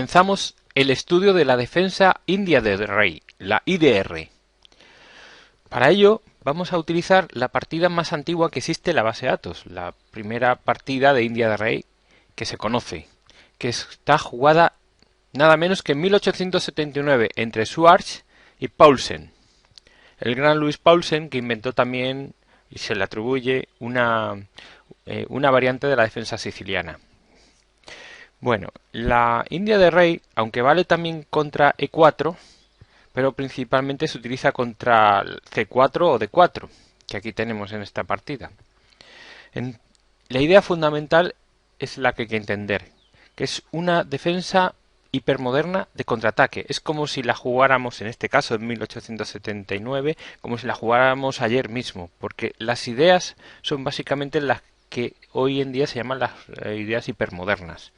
comenzamos el estudio de la defensa india del rey, la IDR. Para ello vamos a utilizar la partida más antigua que existe en la base de datos, la primera partida de India del rey que se conoce, que está jugada nada menos que en 1879 entre Swartz y Paulsen. El gran Louis Paulsen, que inventó también y se le atribuye una variante de la defensa siciliana. Bueno, la India de rey, aunque vale también contra E4, pero principalmente se utiliza contra C4 o D4, que aquí tenemos en esta partida. La idea fundamental es la que hay que entender, que es una defensa hipermoderna de contraataque. Es como si la jugáramos, en este caso en 1879, como si la jugáramos ayer mismo, porque las ideas son básicamente las que hoy en día se llaman las ideas hipermodernas.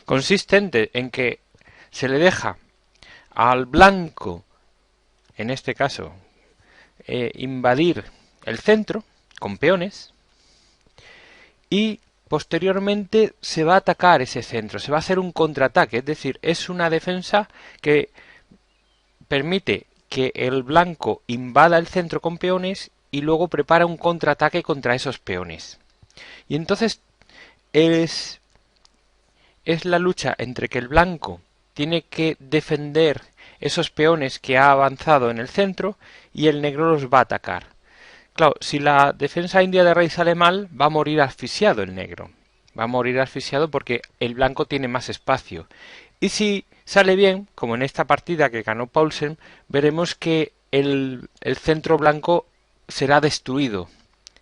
Consistente en que se le deja al blanco, en este caso, invadir el centro con peones y posteriormente se va a atacar ese centro, se va a hacer un contraataque, es decir, es una defensa que permite que el blanco invada el centro con peones y luego prepara un contraataque contra esos peones. Y entonces es la lucha entre que el blanco tiene que defender esos peones que ha avanzado en el centro y el negro los va a atacar. Claro, si la defensa india de rey sale mal, va a morir asfixiado el negro. Va a morir asfixiado porque el blanco tiene más espacio. Y si sale bien, como en esta partida que ganó Paulsen, veremos que el centro blanco será destruido.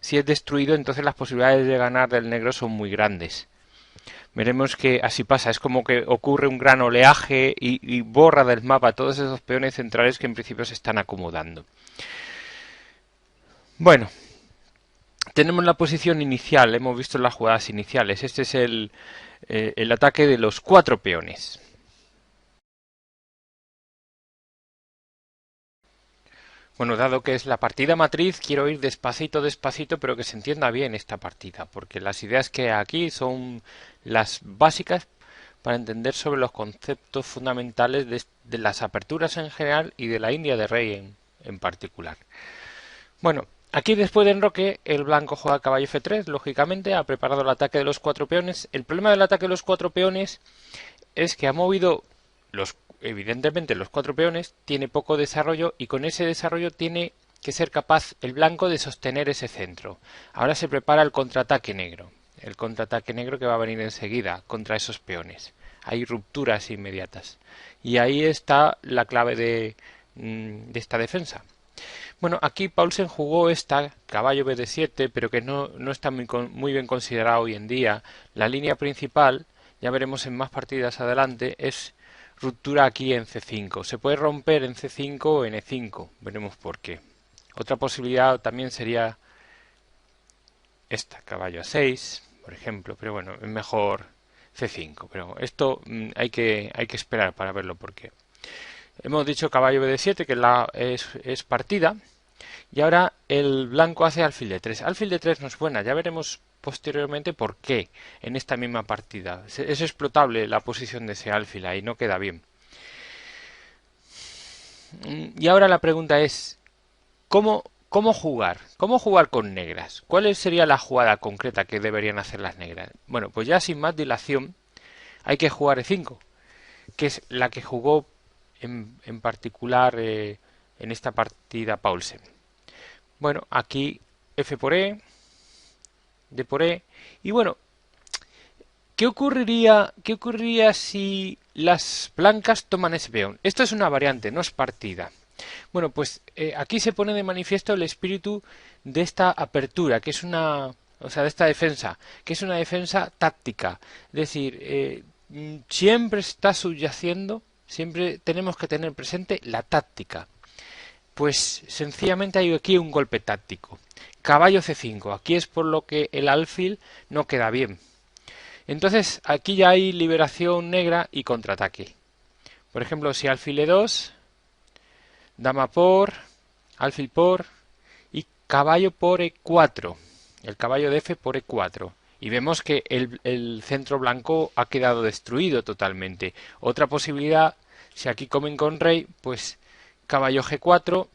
Si es destruido, entonces las posibilidades de ganar del negro son muy grandes. Veremos que así pasa, es como que ocurre un gran oleaje y borra del mapa todos esos peones centrales que en principio se están acomodando. Bueno, tenemos la posición inicial, hemos visto las jugadas iniciales. Este es el ataque de los 4 peones. Bueno, dado que es la partida matriz, quiero ir despacito, pero que se entienda bien esta partida, porque las ideas que aquí son las básicas para entender sobre los conceptos fundamentales de las aperturas en general y de la India de rey en particular. Bueno, aquí después de enroque el blanco juega caballo F3, lógicamente ha preparado el ataque de los 4 peones. El problema del ataque de los 4 peones es que ha movido evidentemente los 4 peones, tiene poco desarrollo y con ese desarrollo tiene que ser capaz el blanco de sostener ese centro. Ahora se prepara el contraataque negro. El contraataque negro que va a venir enseguida contra esos peones. Hay rupturas inmediatas. Y ahí está la clave de esta defensa. Bueno, aquí Paulsen jugó esta, caballo BD7, pero que no está muy bien considerado hoy en día. La línea principal, ya veremos en más partidas adelante, es ruptura aquí en C5. Se puede romper en C5 o en E5, veremos por qué. Otra posibilidad también sería esta, caballo A6, por ejemplo, pero bueno, es mejor C5. Pero esto hay que esperar para verlo por qué. Hemos dicho caballo BD7, que es partida. Y ahora el blanco hace alfil de 3. Alfil de 3 no es buena, ya veremos posteriormente por qué en esta misma partida. Es explotable la posición de ese alfil ahí, no queda bien. Y ahora la pregunta es, ¿cómo jugar? ¿Cómo jugar con negras? ¿Cuál sería la jugada concreta que deberían hacer las negras? Bueno, pues ya sin más dilación hay que jugar E5, que es la que jugó en particular en esta partida Paulsen. Bueno, aquí F por E, D por E, y bueno, ¿qué ocurriría si las blancas toman ese peón? Esto es una variante, no es partida. Bueno, pues aquí se pone de manifiesto el espíritu de esta apertura, que es de esta defensa, que es una defensa táctica. Es decir, siempre está subyaciendo, siempre tenemos que tener presente la táctica. Pues sencillamente hay aquí un golpe táctico. Caballo C5. Aquí es por lo que el alfil no queda bien. Entonces aquí ya hay liberación negra y contraataque. Por ejemplo, si alfil E2, dama por, alfil por y caballo por E4. El caballo de F por E4. y vemos que el centro blanco ha quedado destruido totalmente. Otra posibilidad, si aquí comen con rey, pues caballo G4,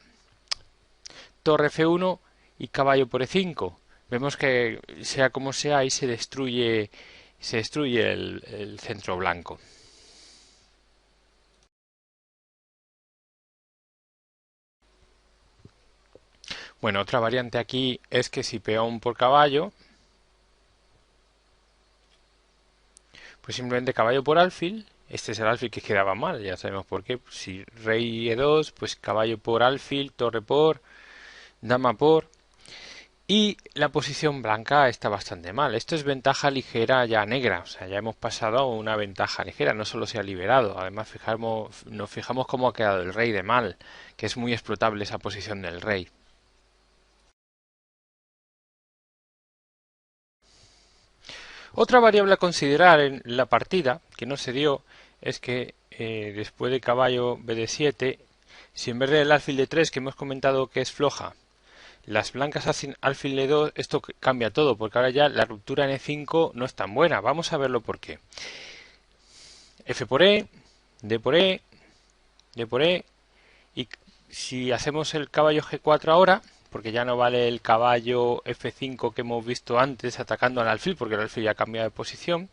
torre F1 y caballo por E5. Vemos que sea como sea ahí se destruye el centro blanco. Bueno, otra variante aquí es que si peón por caballo, pues simplemente caballo por alfil. Este es el alfil que quedaba mal, ya sabemos por qué. Si rey E2, pues caballo por alfil, torre por, dama por. Y la posición blanca está bastante mal. Esto es ventaja ligera ya negra. O sea, ya hemos pasado a una ventaja ligera. No solo se ha liberado. Además, nos fijamos cómo ha quedado el rey de mal. Que es muy explotable esa posición del rey. Otra variable a considerar en la partida, que no se dio, es que después de caballo bd7, si en vez del alfil de 3 que hemos comentado que es floja, las blancas hacen alfil de 2, esto cambia todo, porque ahora ya la ruptura en E5 no es tan buena. Vamos a verlo por qué. F por E, D por E, D por E, y si hacemos el caballo G4 ahora, porque ya no vale el caballo F5 que hemos visto antes atacando al alfil, porque el alfil ya ha cambiado de posición,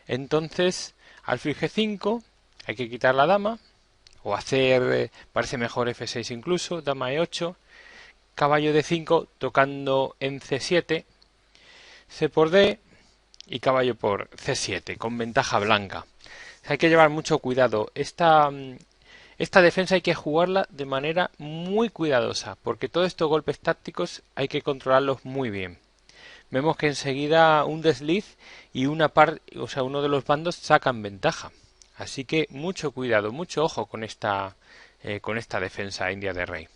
entonces alfil G5, hay que quitar la dama, o hacer, parece mejor F6 incluso, dama E8, caballo D5 tocando en C7, C por D y caballo por C7, con ventaja blanca. Hay que llevar mucho cuidado. Esta defensa hay que jugarla de manera muy cuidadosa, porque todos estos golpes tácticos hay que controlarlos muy bien. Vemos que enseguida un desliz y uno de los bandos sacan ventaja. Así que mucho cuidado, mucho ojo con esta defensa india de rey.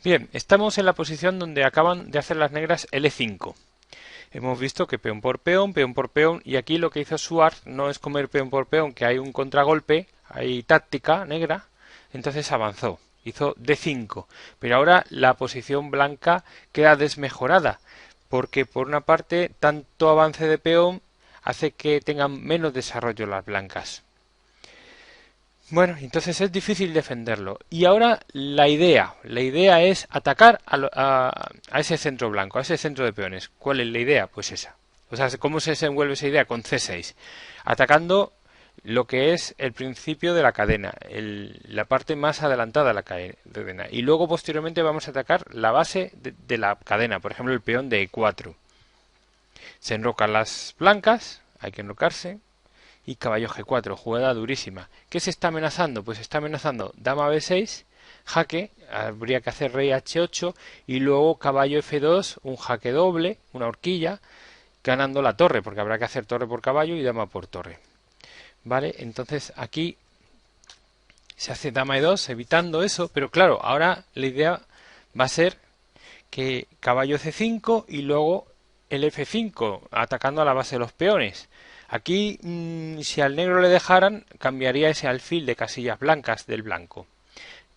Bien, estamos en la posición donde acaban de hacer las negras L5. Hemos visto que peón por peón, y aquí lo que hizo Schwarz no es comer peón por peón, que hay un contragolpe, hay táctica negra, entonces avanzó, hizo D5, pero ahora la posición blanca queda desmejorada, porque por una parte tanto avance de peón hace que tengan menos desarrollo las blancas. Bueno, entonces es difícil defenderlo. Y ahora la idea es atacar a ese centro blanco, a ese centro de peones. ¿Cuál es la idea? Pues esa. O sea, ¿cómo se desenvuelve esa idea? Con C6. Atacando lo que es el principio de la cadena, la parte más adelantada de la cadena. Y luego posteriormente vamos a atacar la base de la cadena, por ejemplo el peón de E4. Se enrocan las blancas, hay que enrocarse, y caballo G4, jugada durísima. ¿Qué se está amenazando? Pues se está amenazando dama B6, jaque, habría que hacer rey H8 y luego caballo F2, un jaque doble, una horquilla, ganando la torre, porque habrá que hacer torre por caballo y dama por torre. ¿Vale? Entonces aquí se hace dama E2 evitando eso, pero claro, ahora la idea va a ser que caballo C5 y luego el F5 atacando a la base de los peones. Aquí, si al negro le dejaran, cambiaría ese alfil de casillas blancas del blanco.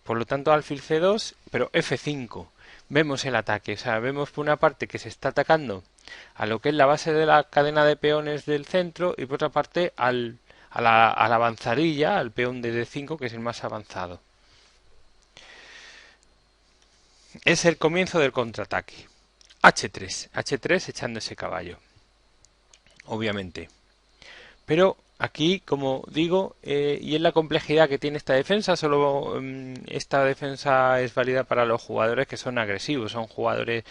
Por lo tanto, alfil C2, pero F5. Vemos el ataque, o sea, vemos por una parte que se está atacando a lo que es la base de la cadena de peones del centro y por otra parte a la avanzadilla, al peón de D5, que es el más avanzado. Es el comienzo del contraataque. H3 echando ese caballo. Obviamente. Pero aquí, como digo, y es la complejidad que tiene esta defensa, solo esta defensa es válida para los jugadores que son agresivos, son jugadores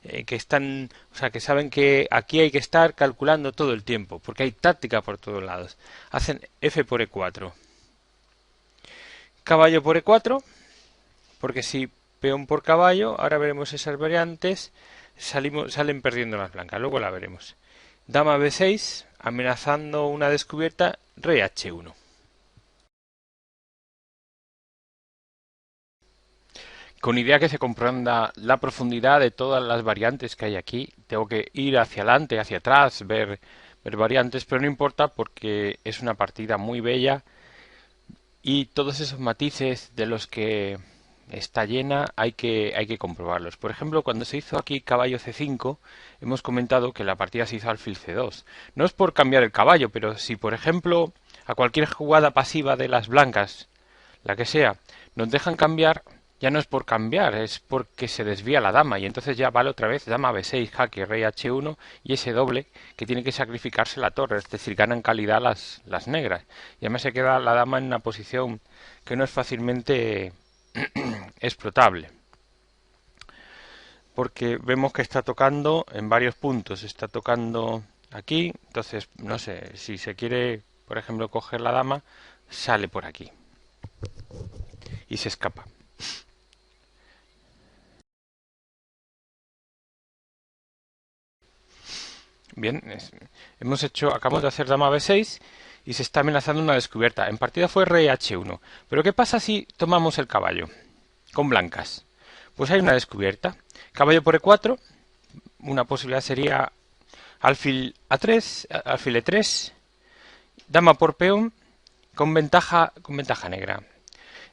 que están, o sea, que saben que aquí hay que estar calculando todo el tiempo, porque hay táctica por todos lados. Hacen F por E4. Caballo por E4, porque si peón por caballo, ahora veremos esas variantes, salen perdiendo las blancas, luego la veremos. Dama B6, amenazando una descubierta, rey H1. Con idea que se comprenda la profundidad de todas las variantes que hay aquí, tengo que ir hacia adelante, hacia atrás, ver variantes, pero no importa porque es una partida muy bella y todos esos matices de los que está llena, hay que comprobarlos. Por ejemplo, cuando se hizo aquí caballo C5, hemos comentado que la partida se hizo alfil C2. No es por cambiar el caballo, pero si por ejemplo a cualquier jugada pasiva de las blancas, la que sea, nos dejan cambiar, ya no es por cambiar, es porque se desvía la dama y entonces ya vale otra vez dama B6, jaque, rey H1 y ese doble que tiene que sacrificarse la torre, es decir, ganan calidad las negras. Y además se queda la dama en una posición que no es fácilmente explotable. Porque vemos que está tocando en varios puntos, está tocando aquí, entonces no sé, si se quiere, por ejemplo, coger la dama, sale por aquí y se escapa. Bien, acabamos de hacer dama B6 y se está amenazando una descubierta. En partida fue rey H1. Pero ¿qué pasa si tomamos el caballo con blancas? Pues hay una descubierta. Caballo por E4. Una posibilidad sería alfil A3, alfil E3, dama por peón con ventaja negra.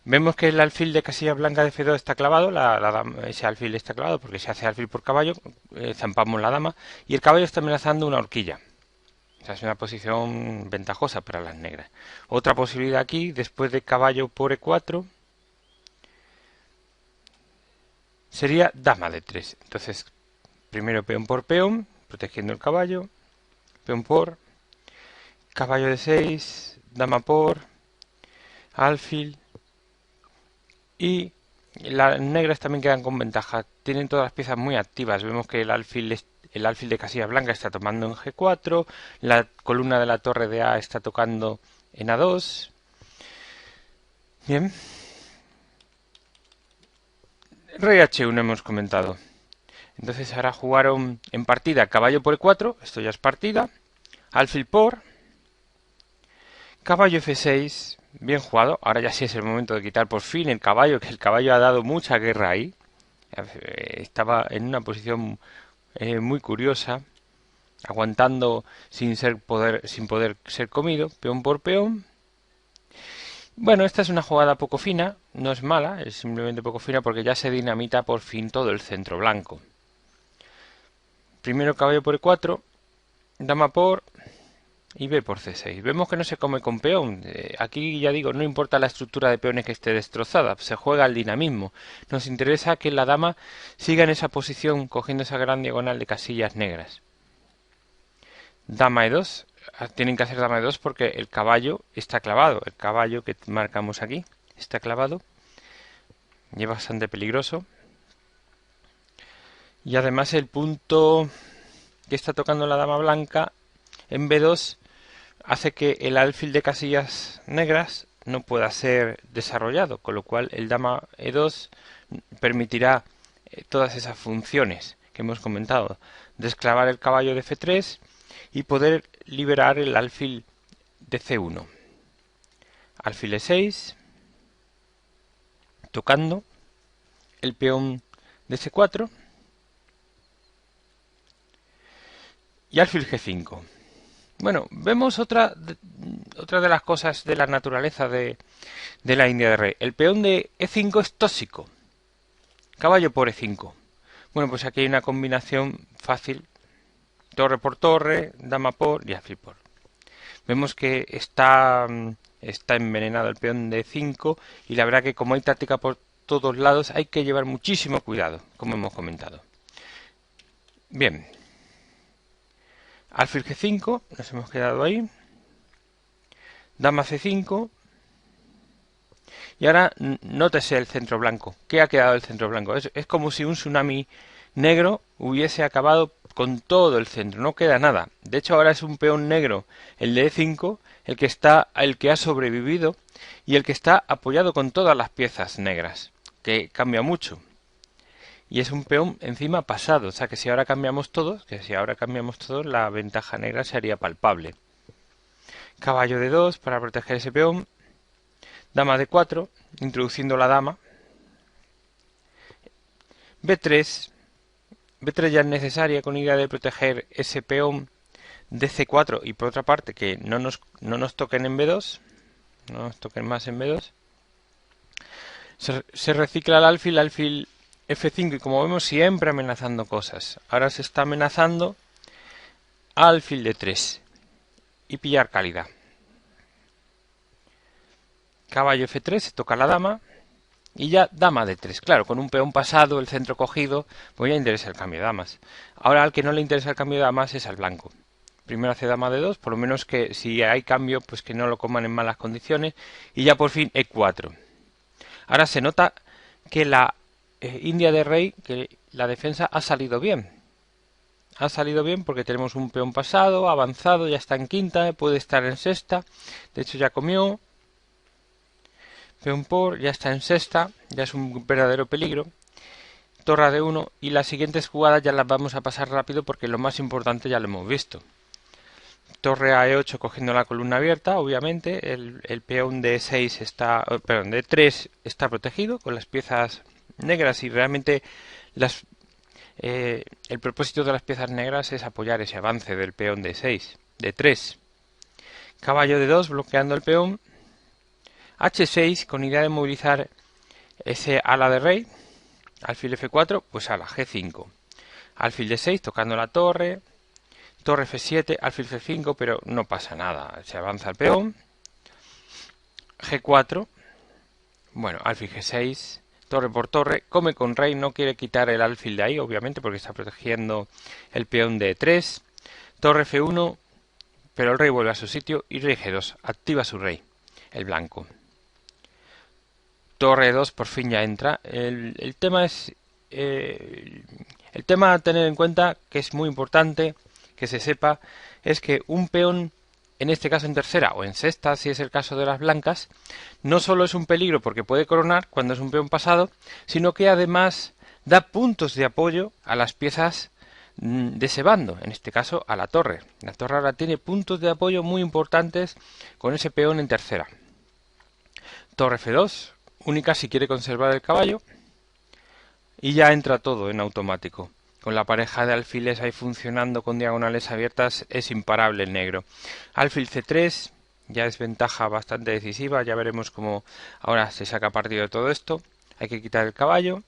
Vemos que el alfil de casilla blanca de F2 está clavado, ese alfil está clavado porque se hace alfil por caballo, zampamos la dama y el caballo está amenazando una horquilla. O sea, es una posición ventajosa para las negras. Otra posibilidad aquí, después de caballo por E4, sería dama de 3. Entonces, primero peón por peón, protegiendo el caballo, peón por, caballo de 6, dama por, alfil, y las negras también quedan con ventaja. Tienen todas las piezas muy activas. Vemos que el alfil de casilla blanca está tomando en G4. La columna de la torre de A está tocando en A2. Bien. Rey H1 hemos comentado. Entonces ahora jugaron en partida caballo por E4. Esto ya es partida. Alfil por. Caballo F6. Bien jugado. Ahora ya sí es el momento de quitar por fin el caballo, que el caballo ha dado mucha guerra ahí. Estaba en una posición muy curiosa, aguantando sin poder ser comido, peón por peón. Bueno, esta es una jugada poco fina, no es mala, es simplemente poco fina porque ya se dinamita por fin todo el centro blanco. Primero caballo por E4, dama por y B por C6. Vemos que no se come con peón. Aquí ya digo, no importa la estructura de peones que esté destrozada, se juega al dinamismo. Nos interesa que la dama siga en esa posición cogiendo esa gran diagonal de casillas negras. Dama E2. Tienen que hacer dama E2 porque el caballo está clavado. El caballo que marcamos aquí está clavado. Y es bastante peligroso. Y además el punto que está tocando la dama blanca en B2 hace que el alfil de casillas negras no pueda ser desarrollado, con lo cual el dama E2 permitirá todas esas funciones que hemos comentado, desclavar el caballo de F3 y poder liberar el alfil de C1. Alfil E6, tocando el peón de C4 y alfil G5. Bueno, vemos otra de las cosas de la naturaleza de la India de rey. El peón de E5 es tóxico. Caballo por E5. Bueno, pues aquí hay una combinación fácil. Torre por torre, dama por y alfil por. Vemos que está envenenado el peón de E5 y la verdad que como hay táctica por todos lados hay que llevar muchísimo cuidado, como hemos comentado. Bien. Alfil G5, nos hemos quedado ahí. Dama C5. Y ahora nótese el centro blanco. ¿Qué ha quedado el centro blanco? Es como si un tsunami negro hubiese acabado con todo el centro. No queda nada. De hecho, ahora es un peón negro, el de E5, el que ha sobrevivido y el que está apoyado con todas las piezas negras, que cambia mucho. Y es un peón encima pasado, o sea que si ahora cambiamos todos, la ventaja negra sería palpable. Caballo de 2 para proteger ese peón. Dama de 4, introduciendo la dama. B3. B3 ya es necesaria con idea de proteger ese peón de C4 y por otra parte que no nos toquen en B2. No nos toquen más en B2. Se recicla el alfil F5 y como vemos siempre amenazando cosas. Ahora se está amenazando alfil D3 y pillar calidad. Caballo F3, se toca la dama y ya dama D3. Claro, con un peón pasado, el centro cogido, pues ya interesa el cambio de damas. Ahora al que no le interesa el cambio de damas es al blanco. Primero hace dama D2, por lo menos que si hay cambio, pues que no lo coman en malas condiciones. Y ya por fin E4. Ahora se nota que la India de rey, que la defensa ha salido bien. Ha salido bien porque tenemos un peón pasado, avanzado, ya está en quinta, puede estar en sexta. De hecho ya comió. Peón por, ya está en sexta, ya es un verdadero peligro. Torre a D1 y las siguientes jugadas ya las vamos a pasar rápido porque lo más importante ya lo hemos visto. Torre a E8 cogiendo la columna abierta, obviamente. El peón de E6 está, perdón, de E3 está protegido con las piezas negras y realmente el propósito de las piezas negras es apoyar ese avance del peón de E6, de 3. Caballo de 2 bloqueando el peón. H6 con idea de movilizar ese ala de rey. Alfil F4, pues ala G5. Alfil D6 tocando la torre. Torre F7, alfil F5, pero no pasa nada. Se avanza el peón. G4. Bueno, alfil G6. Torre por torre. Come con rey. No quiere quitar el alfil de ahí, obviamente, porque está protegiendo el peón de 3. Torre F1. Pero el rey vuelve a su sitio. Y rey G2. Activa su rey. El blanco. Torre 2 por fin ya entra. El tema es... el tema a tener en cuenta, que es muy importante que se sepa, es que un peón, en este caso en tercera o en sexta, si es el caso de las blancas, no solo es un peligro porque puede coronar cuando es un peón pasado, sino que además da puntos de apoyo a las piezas de ese bando, en este caso a la torre. La torre ahora tiene puntos de apoyo muy importantes con ese peón en tercera. Torre F2, única si quiere conservar el caballo, y ya entra todo en automático. Con la pareja de alfiles ahí funcionando con diagonales abiertas es imparable el negro. Alfil C3 ya es ventaja bastante decisiva, ya veremos cómo ahora se saca partido de todo esto. Hay que quitar el caballo.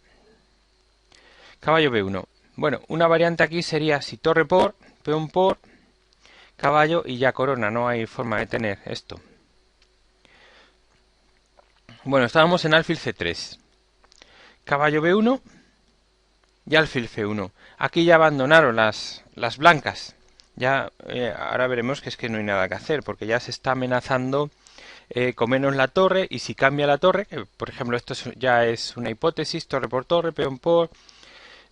Caballo B1. Bueno, una variante aquí sería si torre por, peón por, caballo y ya corona, no hay forma de tener esto. Bueno, estábamos en alfil C3. Caballo B1 y alfil C1. Aquí ya abandonaron las blancas. Ya ahora veremos que es que no hay nada que hacer, porque ya se está amenazando comernos la torre, y si cambia la torre, por ejemplo esto ya es una hipótesis, torre por torre, peón por,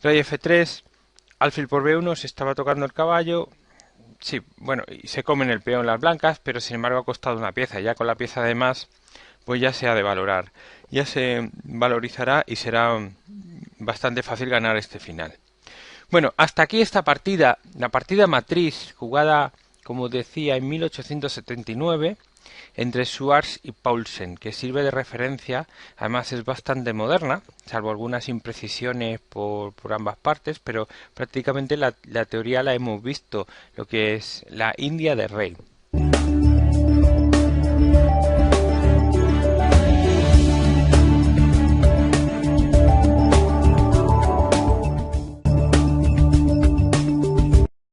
rey F3, alfil por B1, se estaba tocando el caballo. Sí, bueno, y se comen el peón las blancas, pero sin embargo ha costado una pieza, ya con la pieza de más, pues ya se ha de valorar. Ya se valorizará y será bastante fácil ganar este final. Bueno, hasta aquí esta partida, la partida matriz, jugada, como decía, en 1879, entre Schwarz y Paulsen, que sirve de referencia, además es bastante moderna, salvo algunas imprecisiones por ambas partes, pero prácticamente la teoría la hemos visto, lo que es la India de rey.